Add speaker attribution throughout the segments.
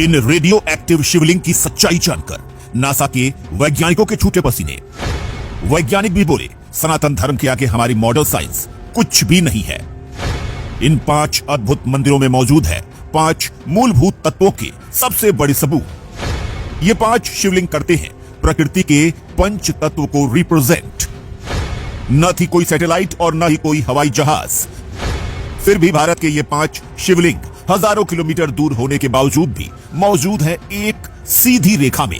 Speaker 1: इन radio active शिवलिंग की सच्चाई जानकर नासा के वैज्ञानिकों के छूटे पसीने। वैज्ञानिक भी बोले सनातन धर्म के आगे हमारी मॉडर्न साइंस कुछ भी नहीं है। इन 5 अद्भुत मंदिरों में मौजूद है 5 मूलभूत तत्वों के सबसे बड़े सबूत। ये 5 शिवलिंग करते हैं प्रकृति के पंच तत्व को रिप्रेजेंट। न थी कोई सैटेलाइट और न ही कोई हवाई जहाज, फिर भी भारत के ये 5 शिवलिंग हजारों किलोमीटर दूर होने के बावजूद भी मौजूद है एक सीधी रेखा में।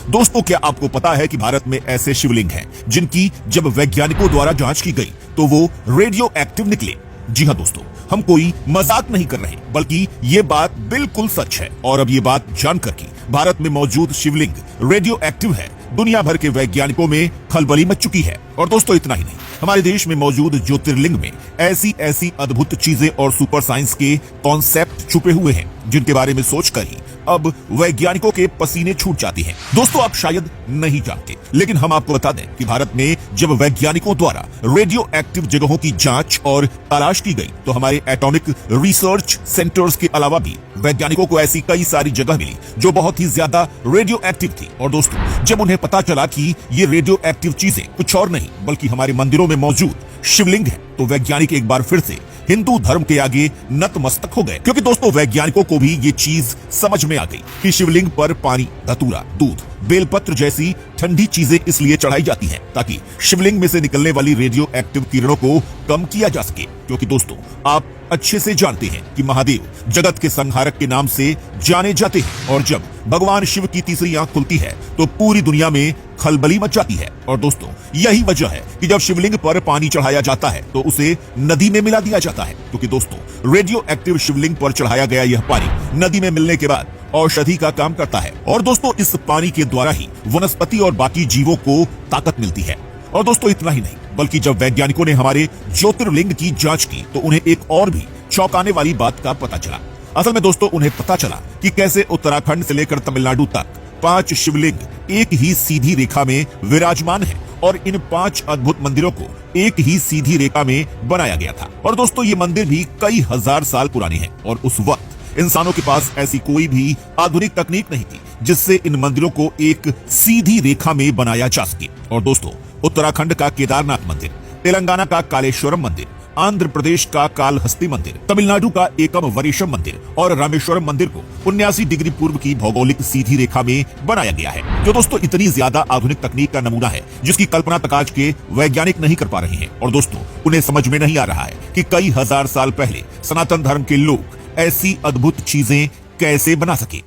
Speaker 1: दोस्तों, क्या आपको पता है कि भारत में ऐसे शिवलिंग हैं जिनकी जब वैज्ञानिकों द्वारा जांच की गई तो वो रेडियो एक्टिव निकले। जी हां दोस्तों, हम कोई मजाक नहीं कर रहे, बल्कि ये बात बिल्कुल सच है। और अब ये बात जानकर कि भारत में मौजूद शिवलिंग रेडियो एक्टिव है, दुनिया भर के वैज्ञानिकों में खलबली मच चुकी है। और दोस्तों, इतना ही नहीं, हमारे देश में मौजूद ज्योतिर्लिंग में ऐसी ऐसी अद्भुत चीजें और सुपर साइंस के कॉन्सेप्ट छुपे हुए हैं जिनके बारे में सोचकर ही अब वैज्ञानिकों के पसीने छूट जाते हैं। दोस्तों, आप शायद नहीं जानते, लेकिन हम आपको बता दें कि भारत में जब वैज्ञानिकों द्वारा रेडियो एक्टिव जगहों की जांच और तलाश की गई तो हमारे एटॉमिक रिसर्च सेंटर्स के अलावा भी वैज्ञानिकों को ऐसी कई सारी जगह मिली जो बहुत ही ज्यादा रेडियो एक्टिव थी। और दोस्तों, जब उन्हें पता चला कि ये रेडियो एक्टिव चीजें कुछ और नहीं बल्कि हमारे मंदिरों में मौजूद शिवलिंग है, तो वैज्ञानिक एक बार फिर से हिंदू धर्म के आगे नतमस्तक हो गए। क्योंकि दोस्तों, वैज्ञानिकों को भी ये चीज समझ में आ गई कि शिवलिंग पर पानी, धतूरा, दूध, बेलपत्र जैसी ठंडी चीजें इसलिए चढ़ाई जाती हैं ताकि शिवलिंग में से निकलने वाली रेडियो एक्टिव किरणों को कम किया जा सके। क्योंकि दोस्तों, आप अच्छे से जानते हैं कि महादेव जगत के संहारक के नाम से जाने जाते हैं और जब भगवान शिव की तीसरी आंख खुलती है तो पूरी दुनिया में खलबली मच जाती है। और दोस्तों, यही वजह है कि जब शिवलिंग पर पानी चढ़ाया जाता है तो उसे नदी में मिला दिया जाता है। क्योंकि दोस्तों, रेडियो एक्टिव शिवलिंग पर चढ़ाया गया यह पानी नदी में मिलने के बाद औषधि का काम करता है। और दोस्तों, इस पानी के द्वारा ही वनस्पति और बाकी जीवों को ताकत मिलती है। और दोस्तों, इतना ही नहीं, बल्कि जब वैज्ञानिकों ने हमारे ज्योतिर्लिंग की जांच की तो उन्हें एक और भी चौंकाने वाली बात का पता चला। असल में दोस्तों, उन्हें पता चला कि कैसे उत्तराखंड से लेकर तमिलनाडु तक 5 शिवलिंग एक ही सीधी रेखा में विराजमान है और इन 5 अद्भुत मंदिरों को एक ही सीधी रेखा में बनाया गया था। और दोस्तों, ये मंदिर भी कई हजार साल पुराने हैं और उस वक्त इंसानों के पास ऐसी कोई भी आधुनिक तकनीक नहीं थी जिससे इन मंदिरों को एक सीधी रेखा में बनाया जा सके। और दोस्तों, उत्तराखंड का केदारनाथ मंदिर, तेलंगाना का कालेश्वरम मंदिर, आंध्र प्रदेश का कालहस्ती मंदिर, तमिलनाडु का एकम वरीशम मंदिर और रामेश्वरम मंदिर को 79 डिग्री पूर्व की भौगोलिक सीधी रेखा में बनाया गया है, जो दोस्तों इतनी ज्यादा आधुनिक तकनीक का नमूना है जिसकी कल्पना तक आज के वैज्ञानिक नहीं कर पा रहे हैं। और दोस्तों, उन्हें समझ में नहीं आ रहा है कि कई हजार साल पहले सनातन धर्म के लोग ऐसी अद्भुत चीजें कैसे बना सके।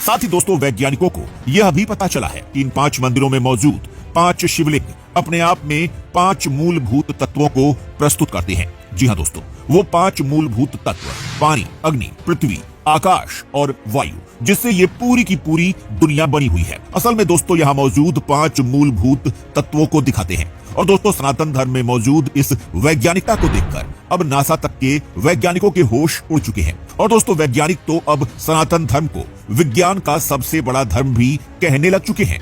Speaker 1: साथ ही दोस्तों, वैज्ञानिकों को यह भी पता चला है कि इन 5 मंदिरों में मौजूद 5 शिवलिंग अपने आप में 5 मूलभूत तत्वों को प्रस्तुत करते हैं। जी हां दोस्तों, वो 5 मूलभूत तत्व पानी, अग्नि, पृथ्वी, आकाश और वायु, जिससे ये पूरी की पूरी दुनिया बनी हुई है। असल में दोस्तों, यहाँ मौजूद 5 मूलभूत तत्वों को दिखाते हैं। और दोस्तों, सनातन धर्म में मौजूद इस वैज्ञानिकता को देखकर अब नासा तक के वैज्ञानिकों के होश उड़ चुके हैं। और दोस्तों, वैज्ञानिक तो अब सनातन धर्म को विज्ञान का सबसे बड़ा धर्म भी कहने लग चुके हैं।